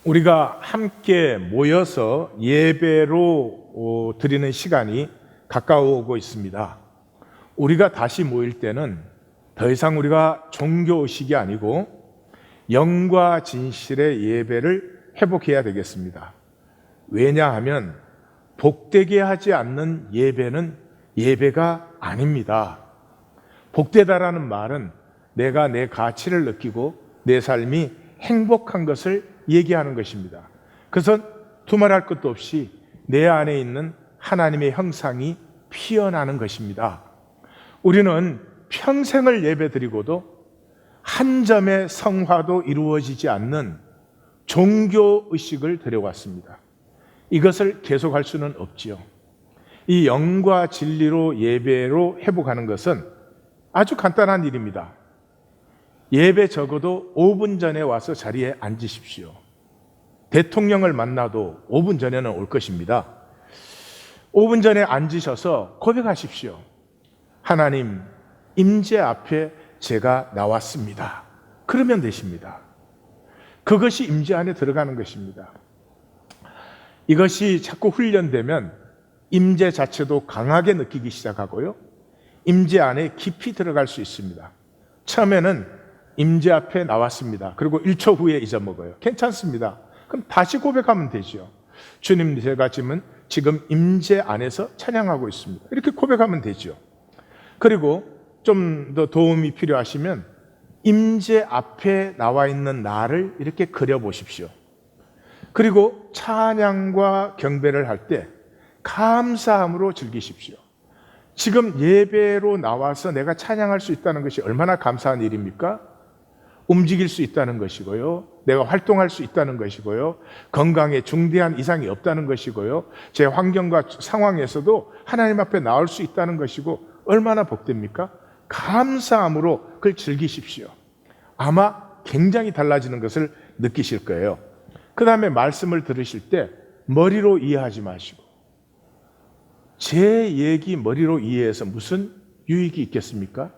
우리가 함께 모여서 예배로 드리는 시간이 가까워오고 있습니다. 우리가 다시 모일 때는 더 이상 우리가 종교의식이 아니고 영과 진실의 예배를 회복해야 되겠습니다. 왜냐하면 복되게 하지 않는 예배는 예배가 아닙니다. 복되다라는 말은 내가 내 가치를 느끼고 내 삶이 행복한 것을 얘기하는 것입니다. 그것은 두말할 것도 없이 내 안에 있는 하나님의 형상이 피어나는 것입니다. 우리는 평생을 예배드리고도 한 점의 성화도 이루어지지 않는 종교의식을 들여왔습니다. 이것을 계속할 수는 없지요. 이 영과 진리로 예배로 회복하는 것은 아주 간단한 일입니다. 예배 적어도 5분 전에 와서 자리에 앉으십시오. 대통령을 만나도 5분 전에는 올 것입니다. 5분 전에 앉으셔서 고백하십시오. 하나님, 임재 앞에 제가 나왔습니다. 그러면 되십니다. 그것이 임재 안에 들어가는 것입니다. 이것이 자꾸 훈련되면 임재 자체도 강하게 느끼기 시작하고요. 임재 안에 깊이 들어갈 수 있습니다. 처음에는 임재 앞에 나왔습니다. 그리고 1초 후에 잊어먹어요. 괜찮습니다. 그럼 다시 고백하면 되죠. 주님, 제가 지금 임재 안에서 찬양하고 있습니다. 이렇게 고백하면 되죠. 그리고 좀 더 도움이 필요하시면 임재 앞에 나와 있는 나를 이렇게 그려보십시오. 그리고 찬양과 경배를 할 때 감사함으로 즐기십시오. 지금 예배로 나와서 내가 찬양할 수 있다는 것이 얼마나 감사한 일입니까? 움직일 수 있다는 것이고요. 내가 활동할 수 있다는 것이고요. 건강에 중대한 이상이 없다는 것이고요. 제 환경과 상황에서도 하나님 앞에 나올 수 있다는 것이고 얼마나 복됩니까? 감사함으로 그걸 즐기십시오. 아마 굉장히 달라지는 것을 느끼실 거예요. 그 다음에 말씀을 들으실 때 머리로 이해하지 마시고 제 얘기 머리로 이해해서 무슨 유익이 있겠습니까?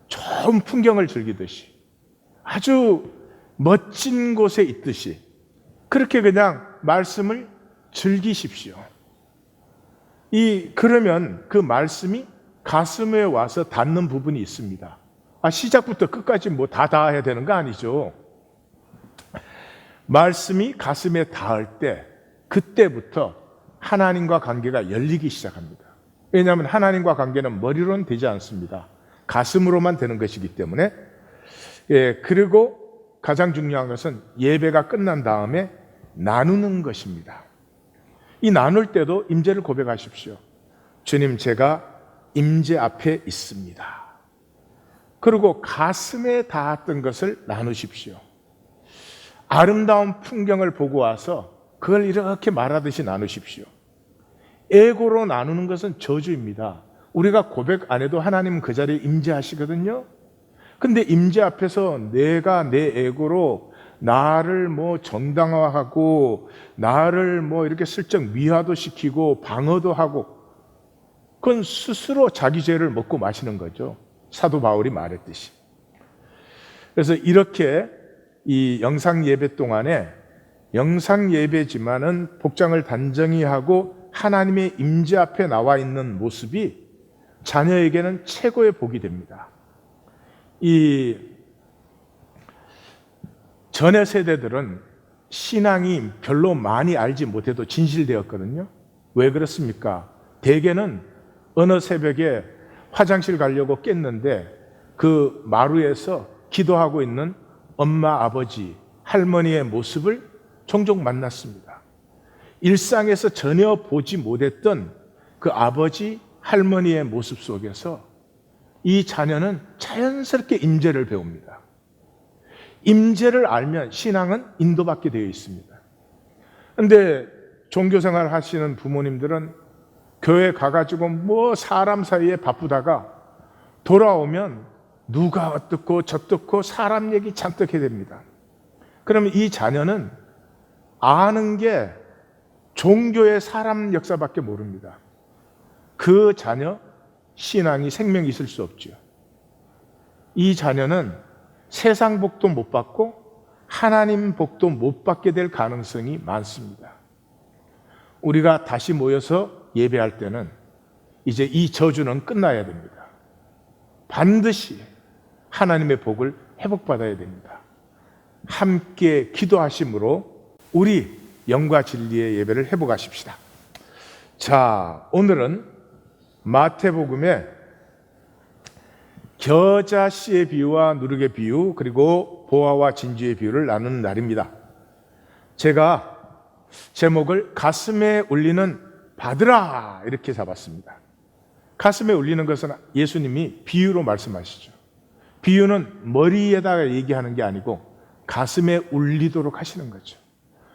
좋은 풍경을 즐기듯이 아주 멋진 곳에 있듯이 그렇게 그냥 말씀을 즐기십시오. 그러면 그 말씀이 가슴에 와서 닿는 부분이 있습니다. 시작부터 끝까지 다 닿아야 되는 거 아니죠. 말씀이 가슴에 닿을 때 그때부터 하나님과 관계가 열리기 시작합니다. 왜냐하면 하나님과 관계는 머리로는 되지 않습니다. 가슴으로만 되는 것이기 때문에. 그리고 가장 중요한 것은 예배가 끝난 다음에 나누는 것입니다. 이 나눌 때도 임재를 고백하십시오. 주님, 제가 임재 앞에 있습니다. 그리고 가슴에 닿았던 것을 나누십시오. 아름다운 풍경을 보고 와서 그걸 이렇게 말하듯이 나누십시오. 에고로 나누는 것은 저주입니다. 우리가 고백 안 해도 하나님은 그 자리에 임재하시거든요. 근데 임재 앞에서 내가 내 에고로 나를 정당화하고 나를 이렇게 슬쩍 미화도 시키고 방어도 하고 그건 스스로 자기 죄를 먹고 마시는 거죠. 사도 바울이 말했듯이. 그래서 이렇게 이 영상 예배 동안에 영상 예배지만은 복장을 단정히 하고 하나님의 임재 앞에 나와 있는 모습이 자녀에게는 최고의 복이 됩니다. 이 전의 세대들은 신앙이 별로 많이 알지 못해도 진실되었거든요. 왜 그렇습니까? 대개는 어느 새벽에 화장실 가려고 깼는데 그 마루에서 기도하고 있는 엄마, 아버지, 할머니의 모습을 종종 만났습니다. 일상에서 전혀 보지 못했던 그 아버지, 할머니의 모습 속에서 이 자녀는 자연스럽게 임재를 배웁니다. 임재를 알면 신앙은 인도받게 되어 있습니다. 그런데 종교생활 하시는 부모님들은 교회 가가지고 사람 사이에 바쁘다가 돌아오면 누가 어떻고 저떻고 사람 얘기 잔뜩 해야 됩니다. 그러면 이 자녀는 아는 게 종교의 사람 역사밖에 모릅니다. 그 자녀 신앙이 생명이 있을 수 없죠. 이 자녀는 세상 복도 못 받고 하나님 복도 못 받게 될 가능성이 많습니다. 우리가 다시 모여서 예배할 때는 이제 이 저주는 끝나야 됩니다. 반드시 하나님의 복을 회복받아야 됩니다. 함께 기도하심으로 우리 영과 진리의 예배를 회복하십시다. 자, 오늘은 마태복음의 겨자씨의 비유와 누룩의 비유, 그리고 보화와 진주의 비유를 나누는 날입니다. 제가 제목을 가슴에 울리는 받으라 이렇게 잡았습니다. 가슴에 울리는 것은 예수님이 비유로 말씀하시죠. 비유는 머리에다가 얘기하는 게 아니고 가슴에 울리도록 하시는 거죠.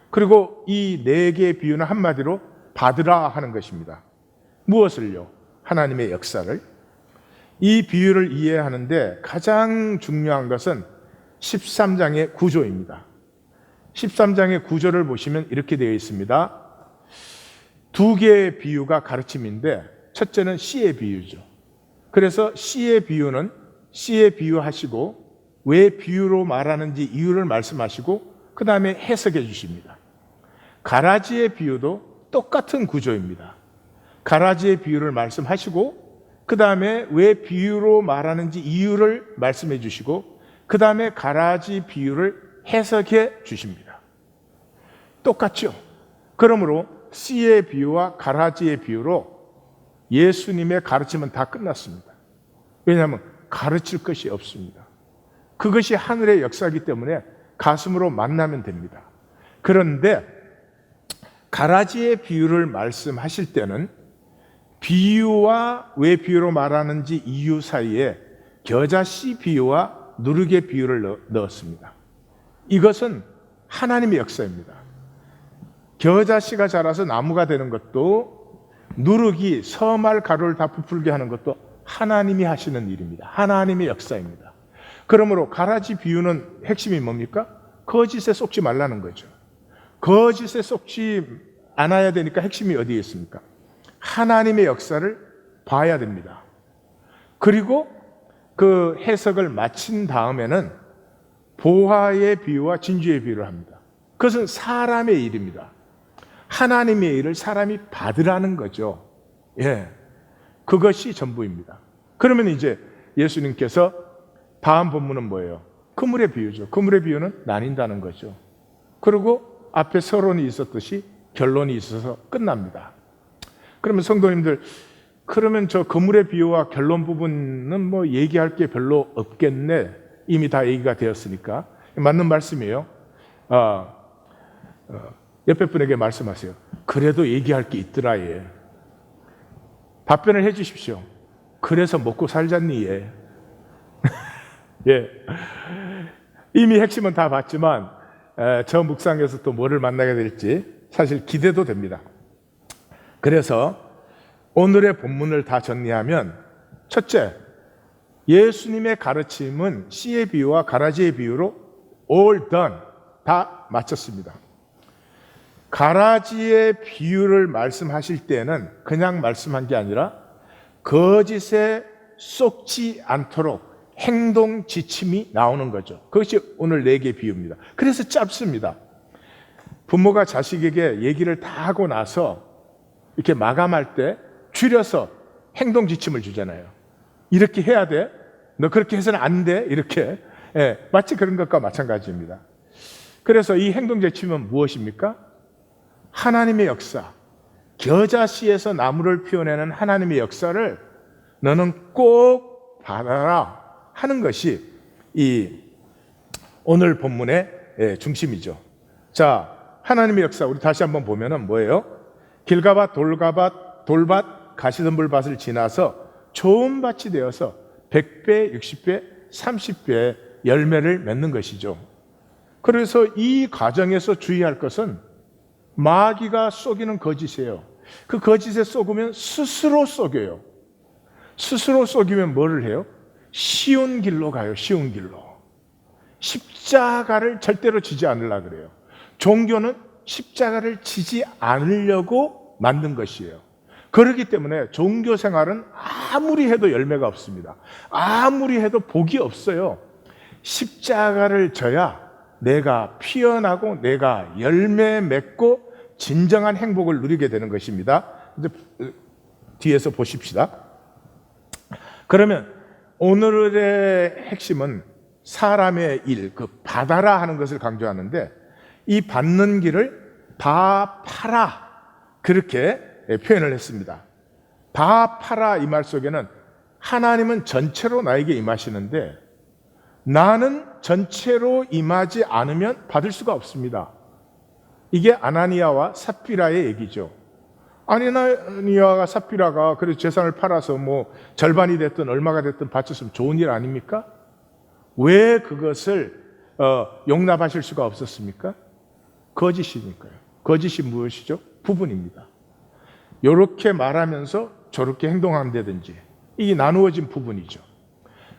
그리고 이 네 개의 비유는 한마디로 받으라 하는 것입니다. 무엇을요? 하나님의 역사를. 이 비유를 이해하는데 가장 중요한 것은 13장의 구조입니다. 13장의 구조를 보시면 이렇게 되어 있습니다. 두 개의 비유가 가르침인데 첫째는 씨의 비유죠. 그래서 씨의 비유는 씨의 비유하시고 왜 비유로 말하는지 이유를 말씀하시고 그 다음에 해석해 주십니다. 가라지의 비유도 똑같은 구조입니다. 가라지의 비유를 말씀하시고 그 다음에 왜 비유로 말하는지 이유를 말씀해 주시고 그 다음에 가라지 비유를 해석해 주십니다. 똑같죠? 그러므로 씨의 비유와 가라지의 비유로 예수님의 가르침은 다 끝났습니다. 왜냐하면 가르칠 것이 없습니다. 그것이 하늘의 역사이기 때문에 가슴으로 만나면 됩니다. 그런데 가라지의 비유를 말씀하실 때는 비유와 왜 비유로 말하는지 이유 사이에 겨자씨 비유와 누룩의 비유를 넣었습니다. 이것은 하나님의 역사입니다. 겨자씨가 자라서 나무가 되는 것도 누룩이 섬알 가루를 다 부풀게 하는 것도 하나님이 하시는 일입니다. 하나님의 역사입니다. 그러므로 가라지 비유는 핵심이 뭡니까? 거짓에 속지 말라는 거죠. 거짓에 속지 않아야 되니까 핵심이 어디에 있습니까? 하나님의 역사를 봐야 됩니다. 그리고 그 해석을 마친 다음에는 보화의 비유와 진주의 비유를 합니다. 그것은 사람의 일입니다. 하나님의 일을 사람이 받으라는 거죠. 예, 그것이 전부입니다. 그러면 이제 예수님께서 다음 본문은 뭐예요? 그물의 비유죠. 그물의 비유는 나뉜다는 거죠. 그리고 앞에 서론이 있었듯이 결론이 있어서 끝납니다. 그러면 성도님들, 그러면 저 그물의 비유와 결론 부분은 뭐 얘기할 게 별로 없겠네. 이미 다 얘기가 되었으니까. 맞는 말씀이에요. 옆에 분에게 말씀하세요. 그래도 얘기할 게 있더라, 얘. 답변을 해 주십시오. 그래서 먹고 살잖니, 얘. 예. 이미 핵심은 다 봤지만, 저 묵상에서 또 뭐를 만나게 될지 사실 기대도 됩니다. 그래서 오늘의 본문을 다 정리하면, 첫째, 예수님의 가르침은 씨의 비유와 가라지의 비유로 all done, 다 마쳤습니다. 가라지의 비유를 말씀하실 때는 그냥 말씀한 게 아니라 거짓에 쏙지 않도록 행동 지침이 나오는 거죠. 그것이 오늘 4개의 비유입니다. 그래서 짧습니다. 부모가 자식에게 얘기를 다 하고 나서 이렇게 마감할 때 줄여서 행동 지침을 주잖아요. 이렇게 해야 돼. 너 그렇게 해서는 안 돼. 이렇게. 예, 마치 그런 것과 마찬가지입니다. 그래서 이 행동 지침은 무엇입니까? 하나님의 역사, 겨자씨에서 나무를 피워내는 하나님의 역사를 너는 꼭 받아라 하는 것이 이 오늘 본문의 중심이죠. 자, 하나님의 역사 우리 다시 한번 보면은 뭐예요? 길가밭, 돌밭, 가시덤불밭을 지나서 좋은 밭이 되어서 100배, 60배, 30배 열매를 맺는 것이죠. 그래서 이 과정에서 주의할 것은 마귀가 속이는 거짓이에요. 그 거짓에 속으면 스스로 속여요. 스스로 속이면 뭐를 해요? 쉬운 길로 가요. 쉬운 길로. 십자가를 절대로 지지 않으려고 그래요. 종교는 십자가를 지지 않으려고 만든 것이에요. 그렇기 때문에 종교 생활은 아무리 해도 열매가 없습니다. 아무리 해도 복이 없어요. 십자가를 져야 내가 피어나고 내가 열매 맺고 진정한 행복을 누리게 되는 것입니다. 이제 뒤에서 보십시다. 그러면 오늘의 핵심은 사람의 일, 그 받아라 하는 것을 강조하는데, 이 받는 길을 다 팔아, 그렇게 표현을 했습니다. 다 팔아, 이 말 속에는 하나님은 전체로 나에게 임하시는데 나는 전체로 임하지 않으면 받을 수가 없습니다. 이게 아나니아와 삽비라의 얘기죠. 아나니아와 삽비라가 그래서 재산을 팔아서 뭐 절반이 됐든 얼마가 됐든 바쳤으면 좋은 일 아닙니까? 왜 그것을 용납하실 수가 없었습니까? 거짓이니까요. 거짓이 무엇이죠? 부분입니다. 이렇게 말하면서 저렇게 행동한다든지, 이게 나누어진 부분이죠.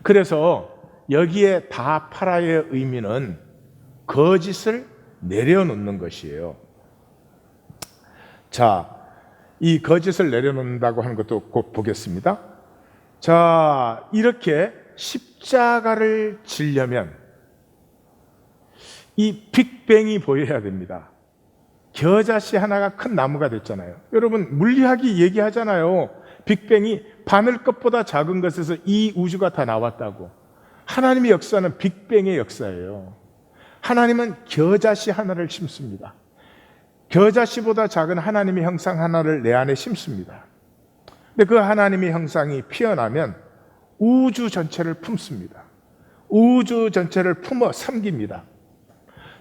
그래서 여기에 다 팔아의 의미는 거짓을 내려놓는 것이에요. 자, 이 거짓을 내려놓는다고 하는 것도 곧 보겠습니다. 자, 이렇게 십자가를 지려면 이 빅뱅이 보여야 됩니다. 겨자씨 하나가 큰 나무가 됐잖아요. 여러분, 물리학이 얘기하잖아요. 빅뱅이 바늘것보다 작은 것에서 이 우주가 다 나왔다고. 하나님의 역사는 빅뱅의 역사예요. 하나님은 겨자씨 하나를 심습니다. 겨자씨보다 작은 하나님의 형상 하나를 내 안에 심습니다. 근데 그 하나님의 형상이 피어나면 우주 전체를 품습니다. 우주 전체를 품어 삼깁니다.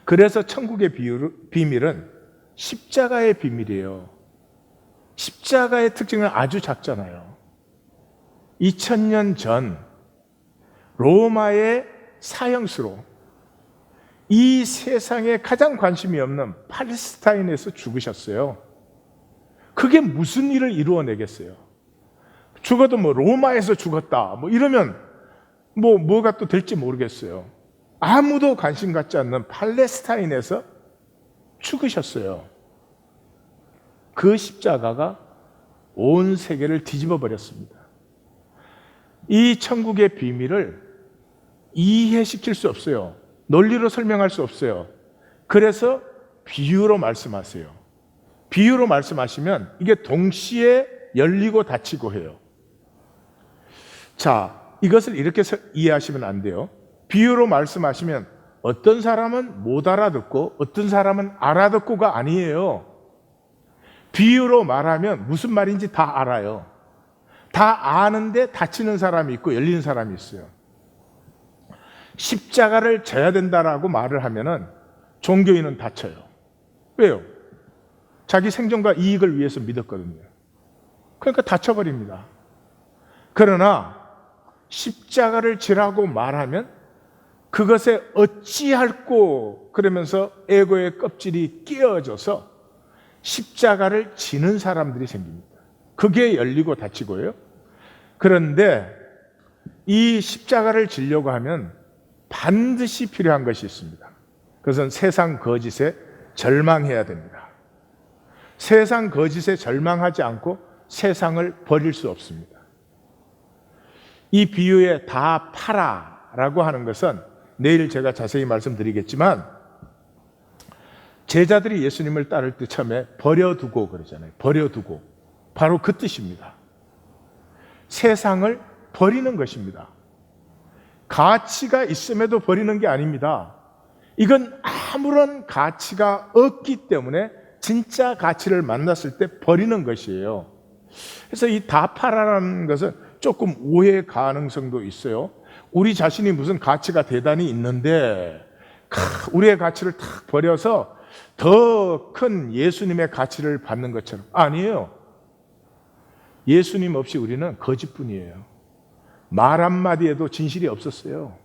그래서 천국의 비밀은 십자가의 비밀이에요. 십자가의 특징은 아주 작잖아요. 2000년 전 로마의 사형수로 이 세상에 가장 관심이 없는 팔레스타인에서 죽으셨어요. 그게 무슨 일을 이루어내겠어요? 죽어도 뭐 로마에서 죽었다 뭐 이러면 뭐가 또 될지 모르겠어요. 아무도 관심 갖지 않는 팔레스타인에서 죽으셨어요. 그 십자가가 온 세계를 뒤집어 버렸습니다. 이 천국의 비밀을 이해시킬 수 없어요. 논리로 설명할 수 없어요. 그래서 비유로 말씀하세요. 비유로 말씀하시면 이게 동시에 열리고 닫히고 해요. 자, 이것을 이렇게 이해하시면 안 돼요. 비유로 말씀하시면 어떤 사람은 못 알아듣고 어떤 사람은 알아듣고가 아니에요. 비유로 말하면 무슨 말인지 다 알아요. 다 아는데 닫히는 사람이 있고 열리는 사람이 있어요. 십자가를 져야 된다라고 말을 하면은 종교인은 다쳐요. 왜요? 자기 생존과 이익을 위해서 믿었거든요. 그러니까 다쳐버립니다. 그러나 십자가를 지라고 말하면 그것에 어찌할꼬 그러면서 에고의 껍질이 끼어져서 십자가를 지는 사람들이 생깁니다. 그게 열리고 닫히고요. 그런데 이 십자가를 지려고 하면 반드시 필요한 것이 있습니다. 그것은 세상 거짓에 절망해야 됩니다. 세상 거짓에 절망하지 않고 세상을 버릴 수 없습니다. 이 비유에 다 팔아라고 하는 것은 내일 제가 자세히 말씀드리겠지만, 제자들이 예수님을 따를 때 처음에 버려두고 그러잖아요. 버려두고. 바로 그 뜻입니다. 세상을 버리는 것입니다. 가치가 있음에도 버리는 게 아닙니다. 이건 아무런 가치가 없기 때문에 진짜 가치를 만났을 때 버리는 것이에요. 그래서 이 다 팔아라는 것은 조금 오해 가능성도 있어요. 우리 자신이 무슨 가치가 대단히 있는데 우리의 가치를 탁 버려서 더 큰 예수님의 가치를 받는 것처럼. 아니에요. 예수님 없이 우리는 거짓뿐이에요. 말 한마디에도 진실이 없었어요.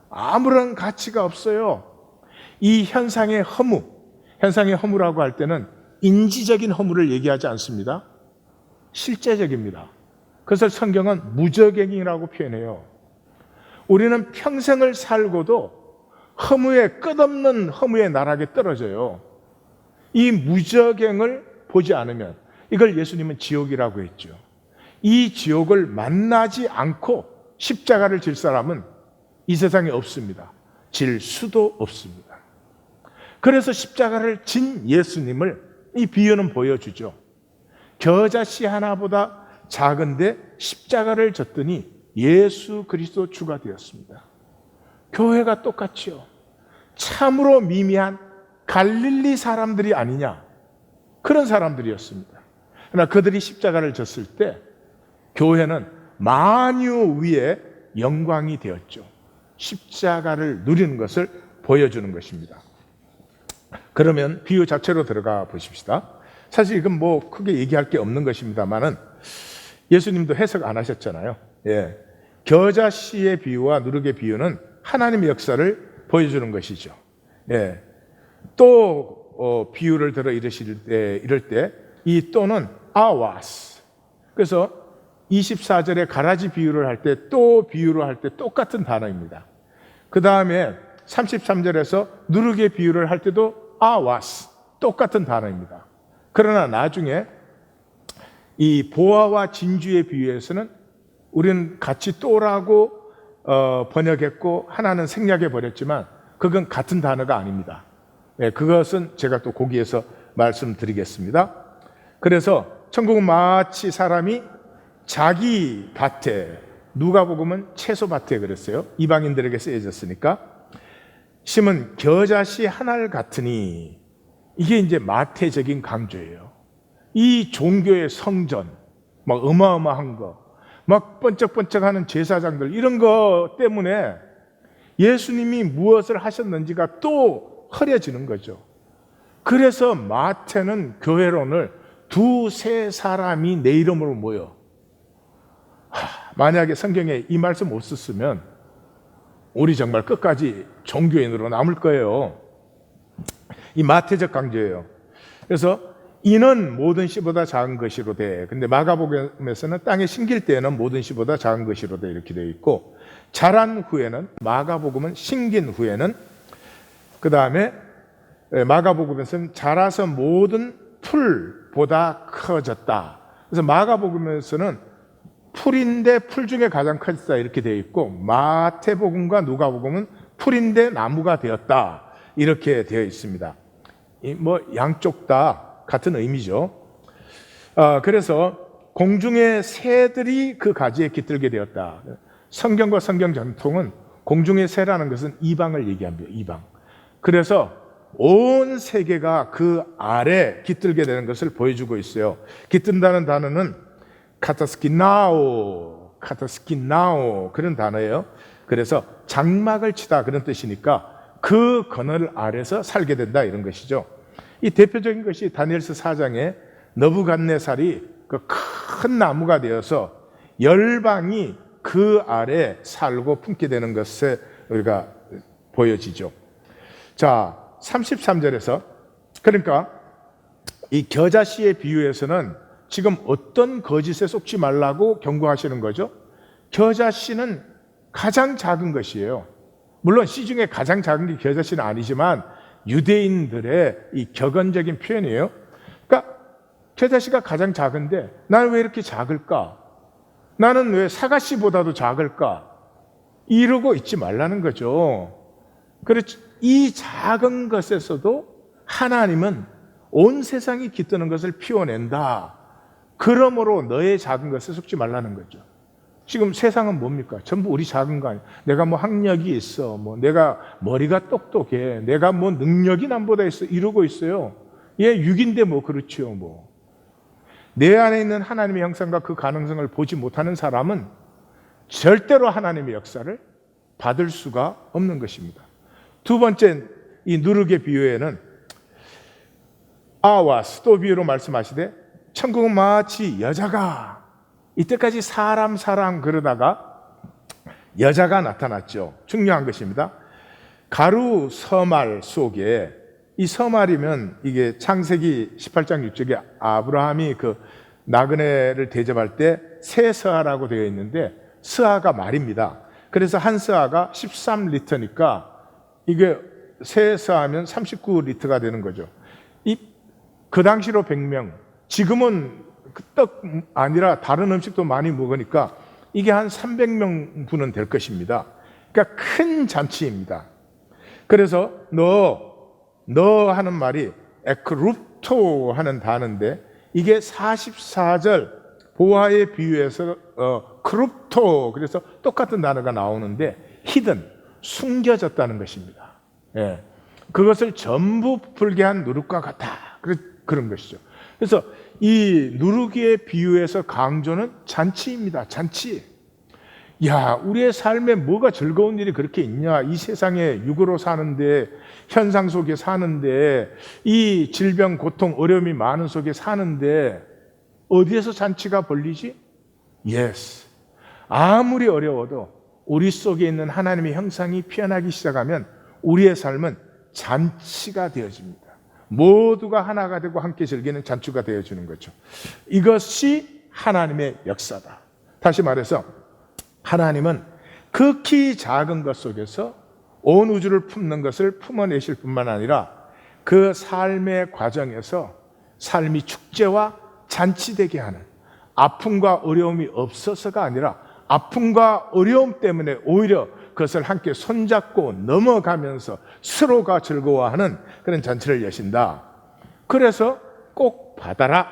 아무런 가치가 없어요. 이 현상의 허무, 현상의 허무라고 할 때는 인지적인 허무를 얘기하지 않습니다. 실제적입니다. 그래서 성경은 무저갱이라고 표현해요. 우리는 평생을 살고도 허무의 끝없는 허무의 나락에 떨어져요. 이 무저갱을 보지 않으면, 이걸 예수님은 지옥이라고 했죠. 이 지옥을 만나지 않고 십자가를 질 사람은 이 세상에 없습니다. 질 수도 없습니다. 그래서 십자가를 진 예수님을 이 비유는 보여주죠. 겨자씨 하나보다 작은데 십자가를 졌더니 예수 그리스도 주가 되었습니다. 교회가 똑같죠. 참으로 미미한 갈릴리 사람들이 아니냐, 그런 사람들이었습니다. 그러나 그들이 십자가를 졌을 때 교회는 만유 위에 영광이 되었죠. 십자가를 누리는 것을 보여주는 것입니다. 그러면 비유 자체로 들어가 보십시다. 사실 이건 뭐 크게 얘기할 게 없는 것입니다만은 예수님도 해석 안 하셨잖아요. 예. 겨자씨의 비유와 누룩의 비유는 하나님의 역사를 보여주는 것이죠. 예. 또 비유를 들어 이럴 때 이 또는 아와스. 그래서 24절에 가라지 비유를 할 때 또 비유를 할 때 똑같은 단어입니다. 그 다음에 33절에서 누룩의 비유를 할 때도 아와스, 똑같은 단어입니다. 그러나 나중에 이 보화와 진주의 비유에서는 우리는 같이 또라고 번역했고 하나는 생략해 버렸지만 그건 같은 단어가 아닙니다. 네, 그것은 제가 또 거기에서 말씀드리겠습니다. 그래서 천국은 마치 사람이 자기 밭에, 누가복음은 채소밭에 그랬어요. 이방인들에게 쓰여졌으니까 심은 겨자씨 하나를 같으니, 이게 이제 마태적인 강조예요. 이 종교의 성전, 막 어마어마한 거, 막 번쩍번쩍하는 제사장들, 이런 거 때문에 예수님이 무엇을 하셨는지가 또 흐려지는 거죠. 그래서 마태는 교회론을 두세 사람이 내 이름으로 모여. 만약에 성경에 이 말씀 못 썼으면 우리 정말 끝까지 종교인으로 남을 거예요. 이 마태적 강조예요. 그래서 이는 모든 씨보다 작은 것이로 돼. 근데 마가복음에서는 땅에 심길 때에는 모든 씨보다 작은 것이로 돼, 이렇게 되어 있고, 자란 후에는, 마가복음은 심긴 후에는, 그 다음에 마가복음에서는 자라서 모든 풀보다 커졌다. 그래서 마가복음에서는 풀인데 풀 중에 가장 커졌다, 이렇게 되어 있고, 마태복음과 누가복음은 풀인데 나무가 되었다, 이렇게 되어 있습니다. 뭐 양쪽 다 같은 의미죠. 그래서 공중의 새들이 그 가지에 깃들게 되었다. 성경과 성경 전통은 공중의 새라는 것은 이방을 얘기합니다. 이방. 그래서 온 세계가 그 아래 깃들게 되는 것을 보여주고 있어요. 깃든다는 단어는 카타스키나오 그런 단어예요. 그래서 장막을 치다, 그런 뜻이니까 그 그늘 아래서 살게 된다, 이런 것이죠. 이 대표적인 것이 다니엘서 4장에 너부갓네살이 그 큰 나무가 되어서 열방이 그 아래 살고 품게 되는 것에 우리가 보여지죠. 자, 33절에서, 그러니까 이 겨자씨의 비유에서는 지금 어떤 거짓에 속지 말라고 경고하시는 거죠. 겨자씨는 가장 작은 것이에요. 물론 씨 중에 가장 작은 게 겨자씨는 아니지만 유대인들의 이 격언적인 표현이에요. 그러니까 겨자씨가 가장 작은데 나는 왜 이렇게 작을까? 나는 왜 사과씨보다도 작을까? 이러고 있지 말라는 거죠. 그렇지. 이 작은 것에서도 하나님은 온 세상이 깃드는 것을 피워낸다. 그러므로 너의 작은 것에 속지 말라는 거죠. 지금 세상은 뭡니까? 전부 우리 작은 거 아니야. 내가 뭐 학력이 있어, 뭐 내가 머리가 똑똑해, 내가 뭐 능력이 남보다 있어, 이러고 있어요. 얘 6인데 뭐 그렇지요. 뭐 내 안에 있는 하나님의 형상과 그 가능성을 보지 못하는 사람은 절대로 하나님의 역사를 받을 수가 없는 것입니다. 두 번째, 이 누룩의 비유에는 아와스, 또 비유로 말씀하시되 천국은 마치 여자가, 이때까지 사람 그러다가 여자가 나타났죠. 중요한 것입니다. 가루 서말 속에, 이 서말이면 이게 창세기 18장 6절에 아브라함이 그 나그네를 대접할 때 세 서하라고 되어 있는데, 서하가 말입니다. 그래서 한 서하가 13리터니까 이게 세 서하면 39리터가 되는 거죠. 그 당시로 100명, 지금은 떡 아니라 다른 음식도 많이 먹으니까 이게 한 300명분은 될 것입니다. 그러니까 큰 잔치입니다. 그래서 너 너 하는 말이 에크룹토 하는 단어인데 이게 44절 보화에 비유해서 크룹토, 그래서 똑같은 단어가 나오는데 히든, 숨겨졌다는 것입니다. 예. 그것을 전부 풀게 한 누룩과 같다, 그런 것이죠. 그래서 이 누룩의 비유에서 강조는 잔치입니다. 잔치. 야, 우리의 삶에 뭐가 즐거운 일이 그렇게 있냐? 이 세상에 육으로 사는데, 현상 속에 사는데, 이 질병, 고통, 어려움이 많은 속에 사는데 어디에서 잔치가 벌리지? Yes. 아무리 어려워도 우리 속에 있는 하나님의 형상이 피어나기 시작하면 우리의 삶은 잔치가 되어집니다. 모두가 하나가 되고 함께 즐기는 잔치가 되어주는 거죠. 이것이 하나님의 역사다. 다시 말해서 하나님은 극히 작은 것 속에서 온 우주를 품는 것을 품어내실 뿐만 아니라 그 삶의 과정에서 삶이 축제와 잔치되게 하는, 아픔과 어려움이 없어서가 아니라 아픔과 어려움 때문에 오히려 그것을 함께 손잡고 넘어가면서 서로가 즐거워하는 그런 잔치를 여신다. 그래서 꼭 받아라.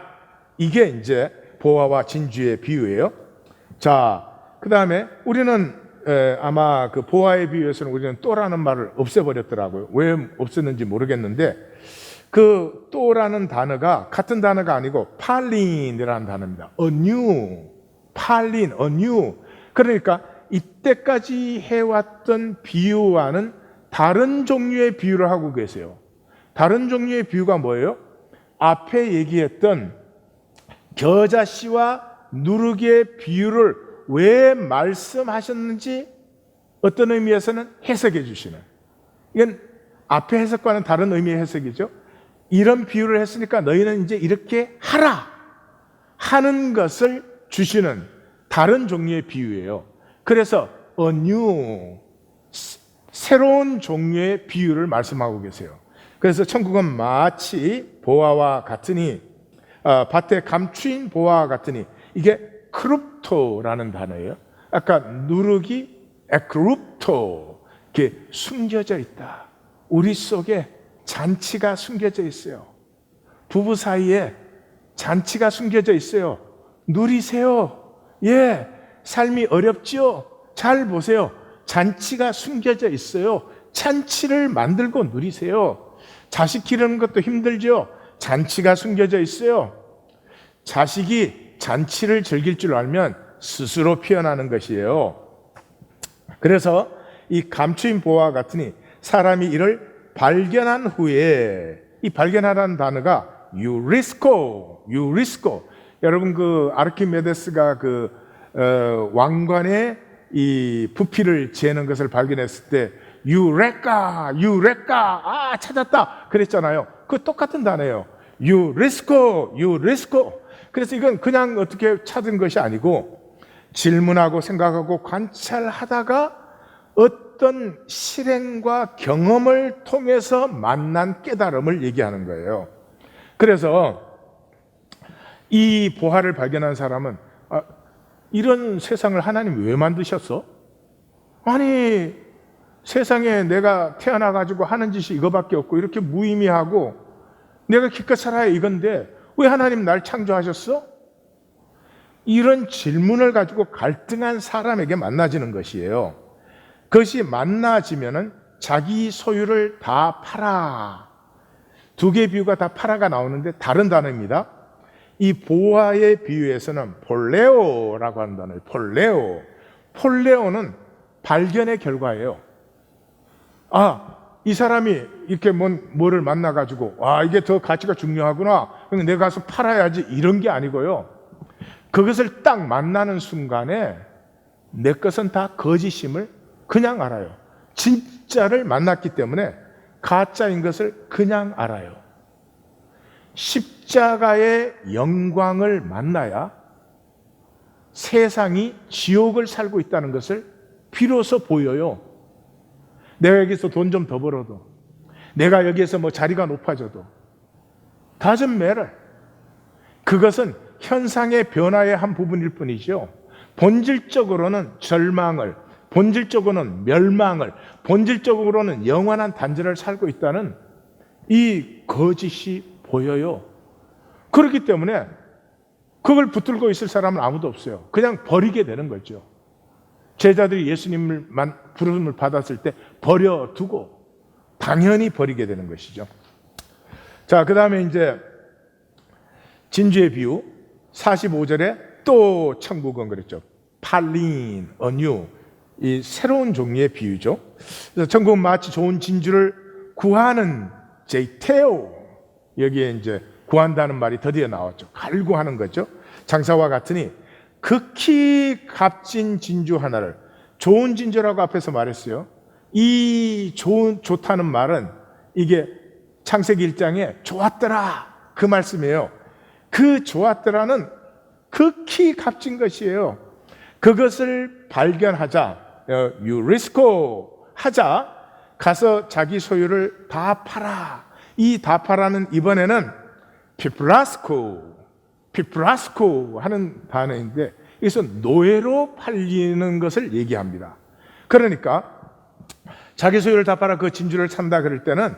이게 이제 보화와 진주의 비유예요. 자, 그 다음에 우리는 아마 그 보화의 비유에서는 우리는 또라는 말을 없애버렸더라고요. 왜 없었는지 모르겠는데 그 또라는 단어가 같은 단어가 아니고 팔린이라는 단어입니다. anew, 팔린, anew. 그러니까 이때까지 해왔던 비유와는 다른 종류의 비유를 하고 계세요. 다른 종류의 비유가 뭐예요? 앞에 얘기했던 겨자씨와 누룩의 비유를 왜 말씀하셨는지 어떤 의미에서는 해석해 주시는, 이건 앞에 해석과는 다른 의미의 해석이죠. 이런 비유를 했으니까 너희는 이제 이렇게 하라 하는 것을 주시는 다른 종류의 비유예요. 그래서 anew, 새로운 종류의 비유를 말씀하고 계세요. 그래서 천국은 마치 보화와 같으니, 밭에 감추인 보화와 같으니, 이게 크룹토라는 단어예요. 아까 누룩이 에크룹토, 이렇게 숨겨져 있다. 우리 속에 잔치가 숨겨져 있어요. 부부 사이에 잔치가 숨겨져 있어요. 누리세요. 예, 삶이 어렵지요? 잘 보세요. 잔치가 숨겨져 있어요. 잔치를 만들고 누리세요. 자식 기르는 것도 힘들죠? 잔치가 숨겨져 있어요. 자식이 잔치를 즐길 줄 알면 스스로 피어나는 것이에요. 그래서 이 감추인 보화와 같으니 사람이 이를 발견한 후에, 이 발견하라는 단어가 유리스코. 여러분 그 아르키메데스가 그 왕관의 이 부피를 재는 것을 발견했을 때 유레카 찾았다 그랬잖아요. 그 똑같은 단어예요. 유리스코. 그래서 이건 그냥 어떻게 찾은 것이 아니고 질문하고 생각하고 관찰하다가 어떤 실행과 경험을 통해서 만난 깨달음을 얘기하는 거예요. 그래서 이 보화를 발견한 사람은 이런 세상을 하나님 왜 만드셨어? 아니, 세상에 내가 태어나가지고 하는 짓이 이거밖에 없고 이렇게 무의미하고 내가 기껏 살아야 이건데 왜 하나님 날 창조하셨어? 이런 질문을 가지고 갈등한 사람에게 만나지는 것이에요. 그것이 만나지면은 자기 소유를 다 팔아. 두 개의 비유가 다 팔아가 나오는데 다른 단어입니다. 이 보화의 비유에서는 폴레오라고 하는 단어예요. 폴레오는 발견의 결과예요. 이 사람이 이렇게 뭐를 만나가지고 이게 더 가치가 중요하구나, 그럼 내가 가서 팔아야지, 이런 게 아니고요. 그것을 딱 만나는 순간에 내 것은 다 거짓임을 그냥 알아요. 진짜를 만났기 때문에 가짜인 것을 그냥 알아요. 십자가의 영광을 만나야 세상이 지옥을 살고 있다는 것을 비로소 보여요. 내가 여기서 돈 좀 더 벌어도, 내가 여기에서 뭐 자리가 높아져도 doesn't matter. 그것은 현상의 변화의 한 부분일 뿐이죠. 본질적으로는 절망을, 본질적으로는 멸망을, 본질적으로는 영원한 단절을 살고 있다는 이 거짓이 보여요. 그렇기 때문에 그걸 붙들고 있을 사람은 아무도 없어요. 그냥 버리게 되는 거죠. 제자들이 예수님만 부름을 받았을 때 버려두고 당연히 버리게 되는 것이죠. 자, 그 다음에 이제 진주의 비유 45절에 또 천국은 그랬죠. 팔린, 어뉴, 이 새로운 종류의 비유죠. 그래서 천국은 마치 좋은 진주를 구하는 제이테오, 여기에 이제 구한다는 말이 드디어 나왔죠. 갈구하는 거죠. 장사와 같으니 극히 값진 진주 하나를, 좋은 진주라고 앞에서 말했어요. 이 좋다는 말은 이게 창세기 1장에 좋았더라 그 말씀이에요. 그 좋았더라는 극히 값진 것이에요. 그것을 발견하자, 유리스코 하자, 가서 자기 소유를 다 팔아. 이 다 팔아는 이번에는 피프라스코 하는 단어인데, 여기서 노예로 팔리는 것을 얘기합니다. 그러니까 자기 소유를 다 팔아 그 진주를 산다 그럴 때는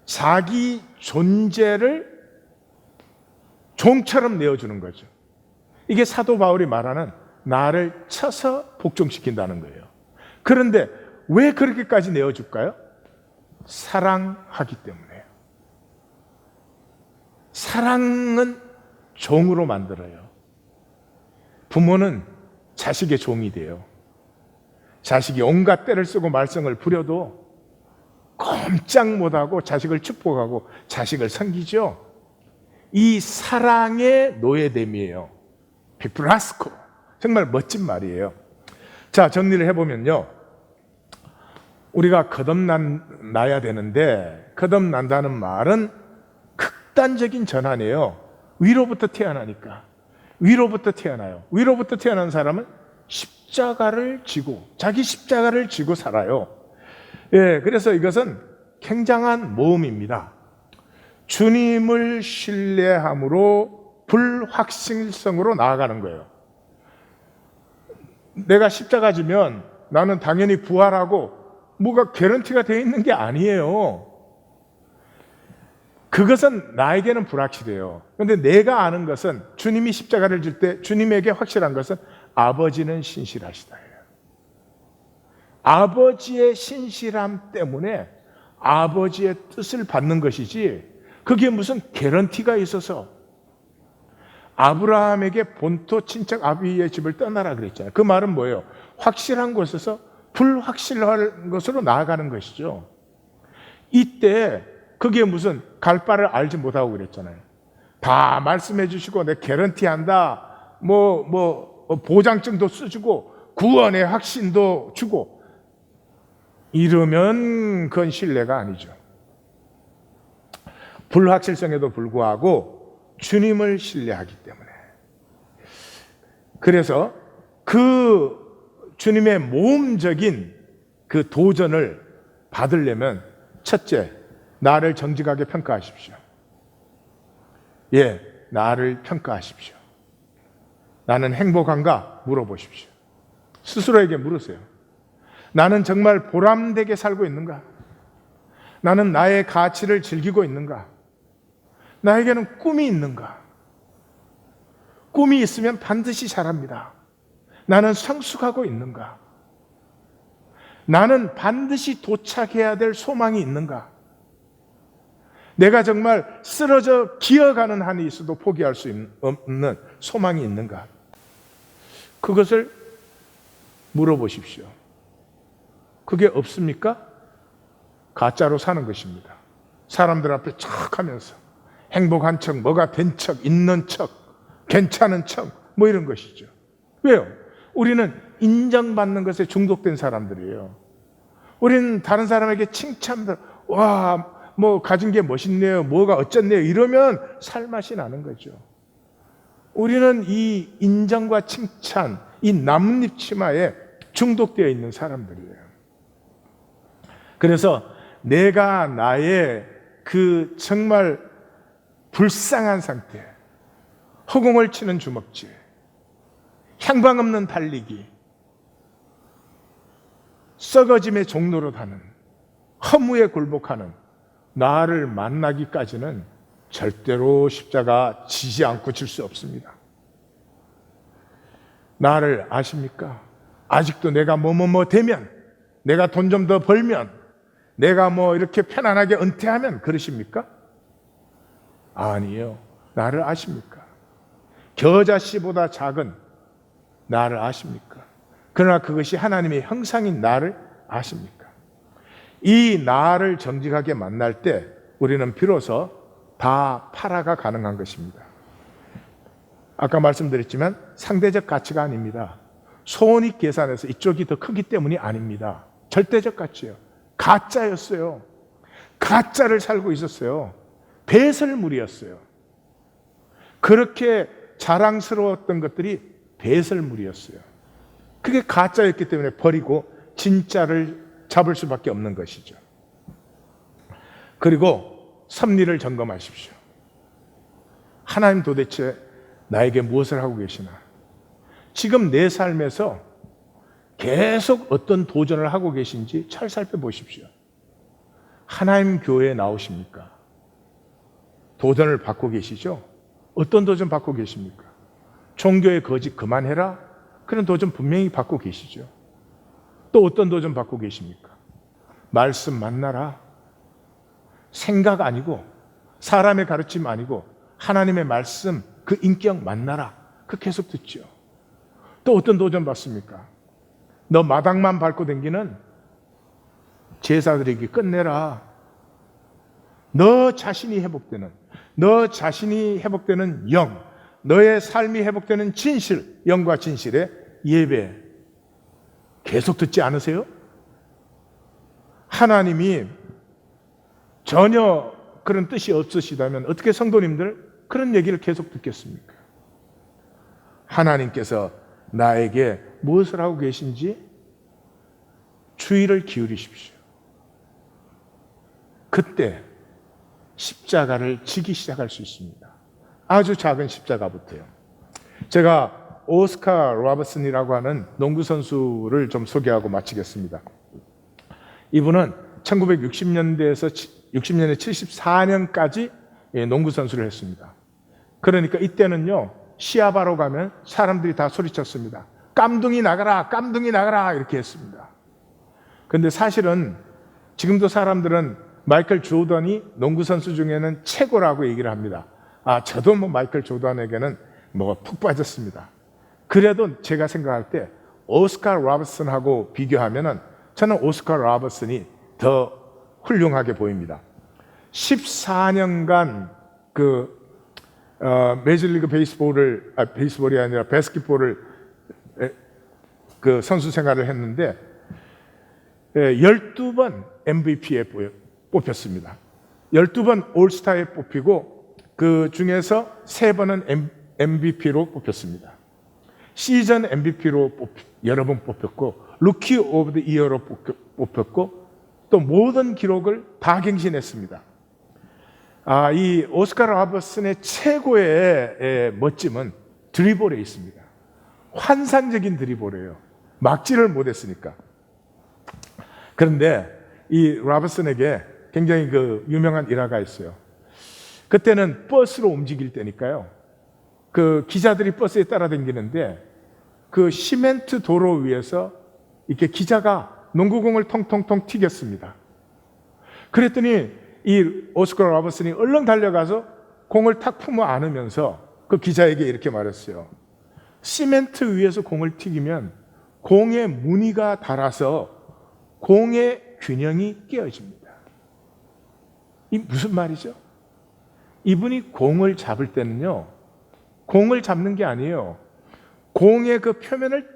자기 존재를 종처럼 내어주는 거죠. 이게 사도 바울이 말하는 나를 쳐서 복종시킨다는 거예요. 그런데 왜 그렇게까지 내어줄까요? 사랑하기 때문에요. 사랑은 종으로 만들어요. 부모는 자식의 종이 돼요. 자식이 온갖 때를 쓰고 말썽을 부려도 꼼짝 못하고 자식을 축복하고 자식을 섬기죠. 이 사랑의 노예됨이에요. 피프라스코. 정말 멋진 말이에요. 자, 정리를 해보면요, 우리가 거듭나야 되는데, 거듭난다는 말은 극단적인 전환이에요. 위로부터 태어나니까. 위로부터 태어나요. 위로부터 태어난 사람은 십자가를 지고, 자기 십자가를 지고 살아요. 예, 그래서 이것은 굉장한 모험입니다. 주님을 신뢰함으로 불확실성으로 나아가는 거예요. 내가 십자가 지면 나는 당연히 부활하고 뭐가 개런티가 되어 있는 게 아니에요. 그것은 나에게는 불확실해요. 그런데 내가 아는 것은, 주님이 십자가를 질 때 주님에게 확실한 것은 아버지는 신실하시다. 아버지의 신실함 때문에 아버지의 뜻을 받는 것이지, 그게 무슨 개런티가 있어서. 아브라함에게 본토 친척 아비의 집을 떠나라 그랬잖아요. 그 말은 뭐예요? 확실한 곳에서 불확실한 것으로 나아가는 것이죠. 이때 그게 무슨 갈 바를 알지 못하고 그랬잖아요. 다 말씀해 주시고 내 개런티 한다, 보장증도 써주고 구원의 확신도 주고, 이러면 그건 신뢰가 아니죠. 불확실성에도 불구하고 주님을 신뢰하기 때문에. 그래서 그 주님의 모험적인 그 도전을 받으려면, 첫째, 나를 정직하게 평가하십시오. 예, 나를 평가하십시오. 나는 행복한가? 물어보십시오. 스스로에게 물으세요. 나는 정말 보람되게 살고 있는가? 나는 나의 가치를 즐기고 있는가? 나에게는 꿈이 있는가? 꿈이 있으면 반드시 잘합니다. 나는 성숙하고 있는가? 나는 반드시 도착해야 될 소망이 있는가? 내가 정말 쓰러져 기어가는 한이 있어도 포기할 수 없는 소망이 있는가? 그것을 물어보십시오. 그게 없습니까? 가짜로 사는 것입니다. 사람들 앞에 척 하면서 행복한 척, 뭐가 된 척, 있는 척, 괜찮은 척, 뭐 이런 것이죠. 왜요? 우리는 인정받는 것에 중독된 사람들이에요. 우리는 다른 사람에게 칭찬들, 와, 뭐 가진 게 멋있네요, 뭐가 어쨌네요, 이러면 살맛이 나는 거죠. 우리는 이 인정과 칭찬, 이 나뭇잎 치마에 중독되어 있는 사람들이에요. 그래서 내가 나의 그 정말 불쌍한 상태, 허공을 치는 주먹질, 향방 없는 달리기, 썩어짐의 종로로 가는, 허무에 굴복하는 나를 만나기까지는 절대로 십자가 지지 않고 질 수 없습니다. 나를 아십니까? 아직도 내가 뭐뭐뭐 되면, 내가 돈 좀 더 벌면, 내가 뭐 이렇게 편안하게 은퇴하면 그러십니까? 아니요. 나를 아십니까? 겨자씨보다 작은 나를 아십니까? 그러나 그것이 하나님의 형상인 나를 아십니까? 이 나를 정직하게 만날 때 우리는 비로소 다 팔아가 가능한 것입니다. 아까 말씀드렸지만 상대적 가치가 아닙니다. 손익 계산에서 이쪽이 더 크기 때문이 아닙니다. 절대적 가치예요. 가짜였어요. 가짜를 살고 있었어요. 배설물이었어요. 그렇게 자랑스러웠던 것들이 배설물이었어요. 그게 가짜였기 때문에 버리고 진짜를 잡을 수밖에 없는 것이죠. 그리고 섭리를 점검하십시오. 하나님 도대체 나에게 무엇을 하고 계시나? 지금 내 삶에서 계속 어떤 도전을 하고 계신지 잘 살펴보십시오. 하나님 교회에 나오십니까? 도전을 받고 계시죠? 어떤 도전 받고 계십니까? 종교의 거짓 그만해라? 그런 도전 분명히 받고 계시죠. 또 어떤 도전 받고 계십니까? 말씀 만나라. 생각 아니고 사람의 가르침 아니고 하나님의 말씀, 그 인격 만나라. 그 계속 듣죠. 또 어떤 도전 받습니까? 너 마당만 밟고 다니는 제사드리기 끝내라. 너 자신이 회복되는 영, 너의 삶이 회복되는 진실, 영과 진실의 예배 계속 듣지 않으세요? 하나님이 전혀 그런 뜻이 없으시다면 어떻게 성도님들 그런 얘기를 계속 듣겠습니까? 하나님께서 나에게 무엇을 하고 계신지 주의를 기울이십시오. 그때 십자가를 지기 시작할 수 있습니다. 아주 작은 십자가부터요. 제가 오스카 로버슨이라고 하는 농구 선수를 좀 소개하고 마치겠습니다. 이분은 1960년대에서 60년대 74년까지 농구 선수를 했습니다. 그러니까 이때는요, 시합하러 가면 사람들이 다 소리쳤습니다. 깜둥이 나가라, 깜둥이 나가라 이렇게 했습니다. 그런데 사실은 지금도 사람들은 마이클 조던이 농구 선수 중에는 최고라고 얘기를 합니다. 저도 뭐 마이클 조던에게는 뭐 푹 빠졌습니다. 그래도 제가 생각할 때 오스카 로버슨하고 비교하면은 저는 오스카 로버슨이 더 훌륭하게 보입니다. 14년간 메이저리그 베이스볼이 아니라 바스켓볼을 선수 생활을 했는데 12번 MVP에 뽑혔습니다. 12번 올스타에 뽑히고 그 중에서 3번은 MVP로 뽑혔습니다. 시즌 MVP로 여러 번 뽑혔고 루키 오브 더 이어로 뽑혔고 또 모든 기록을 다 갱신했습니다. 이 오스카 로버슨의 최고의 멋짐은 드리블에 있습니다. 환상적인 드리블이에요. 막지를 못했으니까. 그런데 이 로버슨에게 굉장히 유명한 일화가 있어요. 그때는 버스로 움직일 때니까요. 기자들이 버스에 따라다니는데 그 시멘트 도로 위에서 이렇게 기자가 농구공을 통통통 튀겼습니다. 그랬더니 이 오스카 로버슨이 얼른 달려가서 공을 탁 품어 안으면서 그 기자에게 이렇게 말했어요. 시멘트 위에서 공을 튀기면 공의 무늬가 닳아서 공의 균형이 깨어집니다. 이 무슨 말이죠? 이분이 공을 잡을 때는요, 공을 잡는 게 아니에요. 공의 그 표면을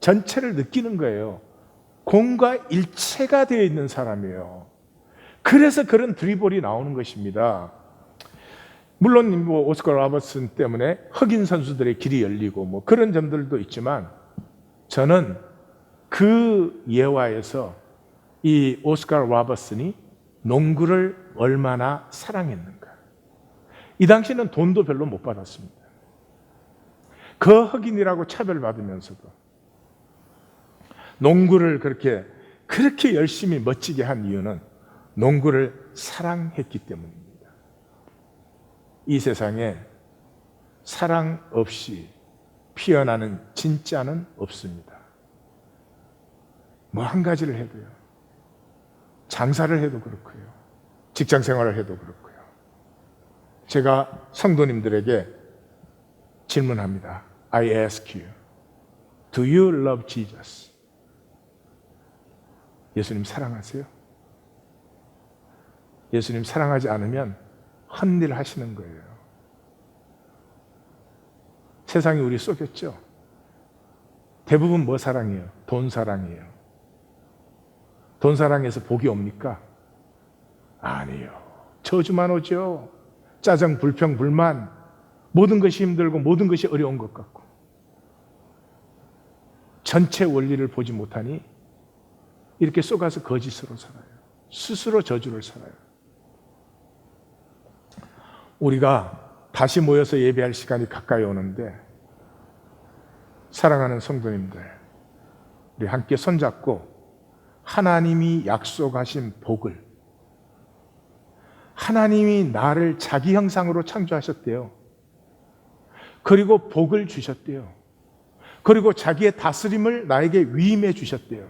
전체를 느끼는 거예요. 공과 일체가 되어 있는 사람이에요. 그래서 그런 드리블이 나오는 것입니다. 물론 오스카 로버슨 때문에 흑인 선수들의 길이 열리고 그런 점들도 있지만 저는 그 예화에서 이 오스카 로버슨이 농구를 얼마나 사랑했는가. 이 당시에는 돈도 별로 못 받았습니다. 그 흑인이라고 차별받으면서도 농구를 그렇게 열심히 멋지게 한 이유는 농구를 사랑했기 때문입니다. 이 세상에 사랑 없이 피어나는 진짜는 없습니다. 뭐 한 가지를 해도요. 장사를 해도 그렇고요. 직장 생활을 해도 그렇고요. 제가 성도님들에게 질문합니다. I ask you, do you love Jesus? 예수님 사랑하세요? 예수님 사랑하지 않으면 헛일 하시는 거예요. 세상이 우리 속였죠? 대부분 뭐 사랑해요? 돈 사랑이에요. 돈 사랑해서 복이 옵니까? 아니요. 저주만 오죠. 짜증, 불평, 불만, 모든 것이 힘들고 모든 것이 어려운 것 같고 전체 원리를 보지 못하니 이렇게 속아서 거짓으로 살아요. 스스로 저주를 살아요. 우리가 다시 모여서 예배할 시간이 가까이 오는데 사랑하는 성도님들, 우리 함께 손잡고 하나님이 약속하신 복을, 하나님이 나를 자기 형상으로 창조하셨대요. 그리고 복을 주셨대요. 그리고 자기의 다스림을 나에게 위임해 주셨대요.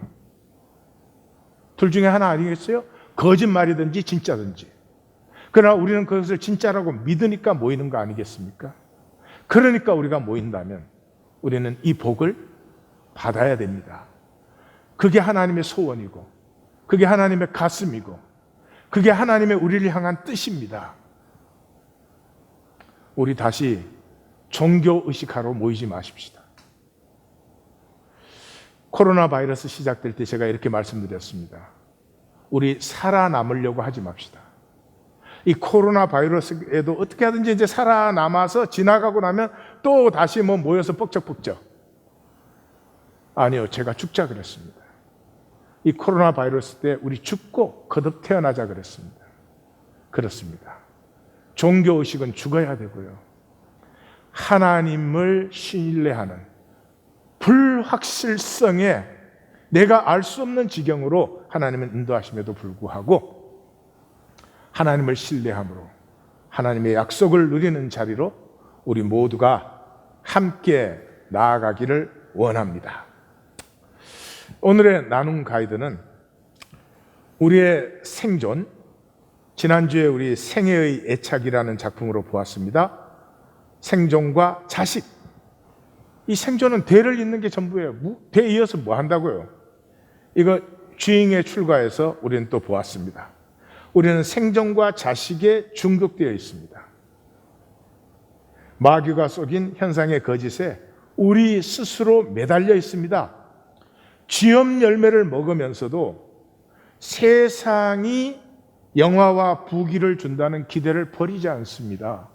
둘 중에 하나 아니겠어요? 거짓말이든지 진짜든지. 그러나 우리는 그것을 진짜라고 믿으니까 모이는 거 아니겠습니까? 그러니까 우리가 모인다면 우리는 이 복을 받아야 됩니다. 그게 하나님의 소원이고, 그게 하나님의 가슴이고, 그게 하나님의 우리를 향한 뜻입니다. 우리 다시 종교의식하러 모이지 마십시다. 코로나 바이러스 시작될 때 제가 이렇게 말씀드렸습니다. 우리 살아남으려고 하지 맙시다. 이 코로나 바이러스에도 어떻게 하든지 이제 살아남아서 지나가고 나면 또 다시 모여서 뻑적뻑적. 아니요, 제가 죽자 그랬습니다. 이 코로나 바이러스 때 우리 죽고 거듭 태어나자 그랬습니다. 그렇습니다. 종교의식은 죽어야 되고요. 하나님을 신뢰하는 불확실성에 내가 알 수 없는 지경으로 하나님은 인도하심에도 불구하고 하나님을 신뢰함으로 하나님의 약속을 누리는 자리로 우리 모두가 함께 나아가기를 원합니다. 오늘의 나눔 가이드는 우리의 생존, 지난주에 우리 생애의 애착이라는 작품으로 보았습니다. 생존과 자식. 이 생존은 대를 잇는 게 전부예요. 대 이어서 뭐 한다고요? 이거 주잉에 출가해서 우리는 또 보았습니다. 우리는 생존과 자식에 중독되어 있습니다. 마귀가 속인 현상의 거짓에 우리 스스로 매달려 있습니다. 쥐염 열매를 먹으면서도 세상이 영화와 부귀를 준다는 기대를 버리지 않습니다.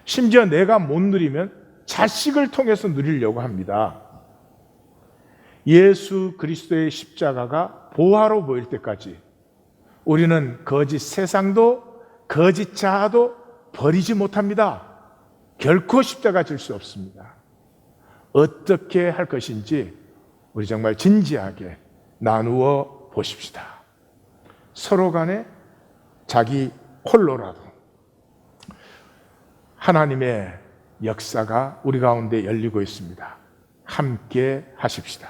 심지어 내가 못 누리면 자식을 통해서 누리려고 합니다. 예수 그리스도의 십자가가 보화로 보일 때까지 우리는 거짓 세상도 거짓 자아도 버리지 못합니다. 결코 십자가 질 수 없습니다. 어떻게 할 것인지 우리 정말 진지하게 나누어 보십시다. 서로 간에 자기 홀로라도 하나님의 역사가 우리 가운데 열리고 있습니다. 함께 하십시다.